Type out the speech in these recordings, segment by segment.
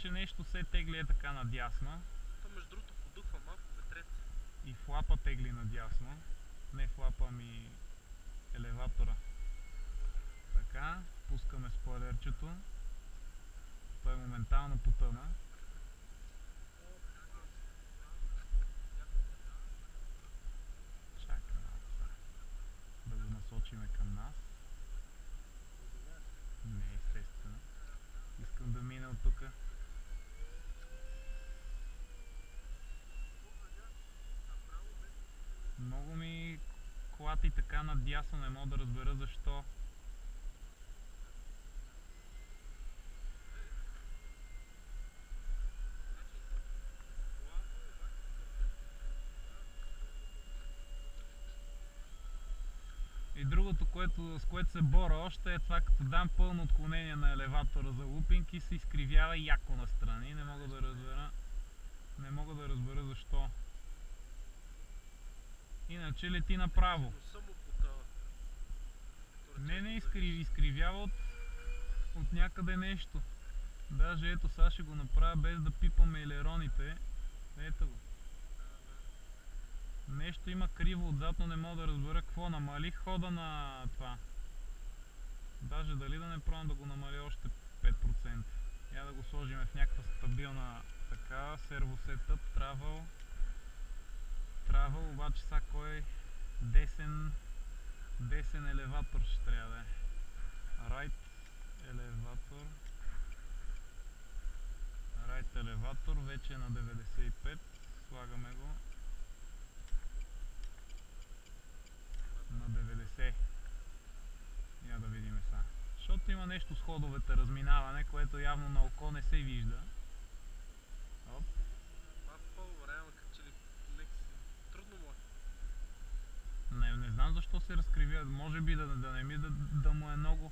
че нещо се тегли е така надясно. То между другото подухва малко ветрец. И флапа тегли надясно. Не флапа, ами елеватора. Така, пускаме спойлерчето. Той моментално потъна. Чакай малко сега. Да го насочиме към нас. Не, естествено. Искам да мина от тук. Много ми клати така надясно, не мога да разбера защо. И другото, с което се боря още е това, като дам пълно отклонение на елеватора за лупинг и се изкривява яко настрани. Не мога да разбера защо. Иначе лети направо. Не изкривява от някъде нещо. Даже ето сега ще го направя без да пипаме елероните. Ето го. Нещо има криво отзад, но не мога да разбера какво. Намалих хода на това. Даже дали да не пробвам да го намаля още 5%. Я да го сложим в някаква стабилна така. Servo Setup, Travel, обаче сега кой десен елеватор ще трябва да е. Right елеватор вече е на 95. Слагаме го на 90. Я да видим сега. Защото има нещо с ходовете, разминаване, което явно на око не се вижда. Оп. Не знам защо се разкривя. Може би да му е много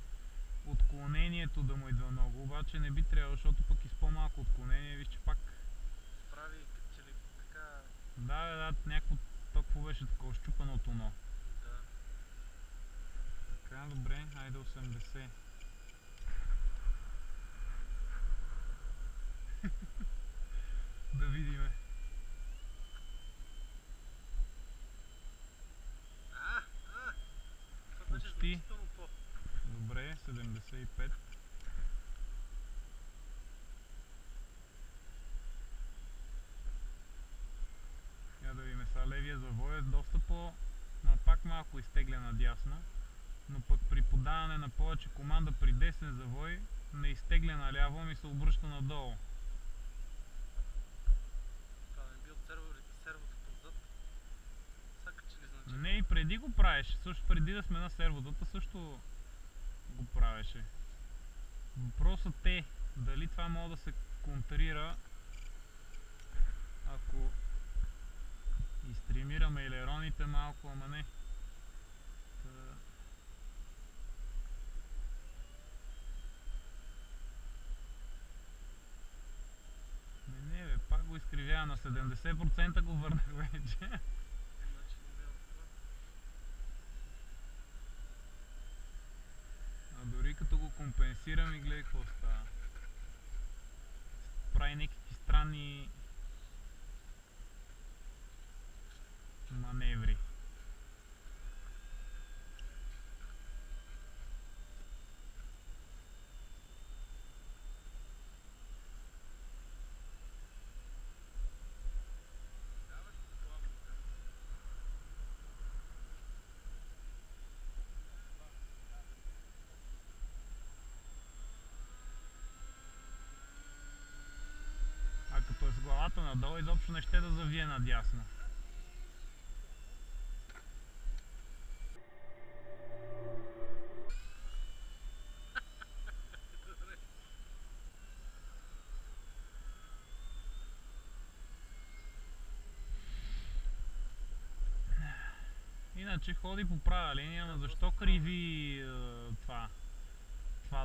отклонението, да му идва много, обаче не би трябвало, защото пък и с по-малко отклонение, виж, че пак прави като че ли така... Да, някакво толкова беше такова щупаното, но... Да. Така, добре, айде 80. Да видиме. Почти. Добре, 75. Я да видим сега, левия завой е доста пак малко изтегля надясно, но пък при подаване на повече команда при десен завой не изтегля наляво, ми се обръща надолу. Това не би от сервото отзад? Сака, че ли значи? Не, и преди го правеше, също преди да сме на сервотата също го правеше. Въпросът е дали това може да се контрира, ако изтримираме елероните малко, ама не. Не бе, пак го изкривява на 70%, го върнах вече. А дори като го компенсирам и гледай какво става. Прави някакви странни маневри. А като е с главата надолу, изобщо не ще да завие надясно. Иначе ходи по права линия, но защо криви това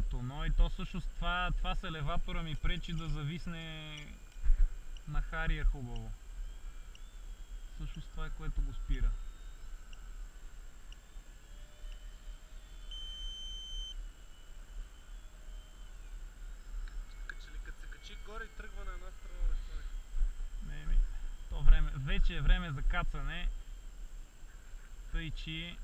тоно? И то всъщност това с елеватора ми пречи да зависне на Хария хубаво. Всъщност това е, което го спира. Като се качи горе и вече е време за кацане. Тъй че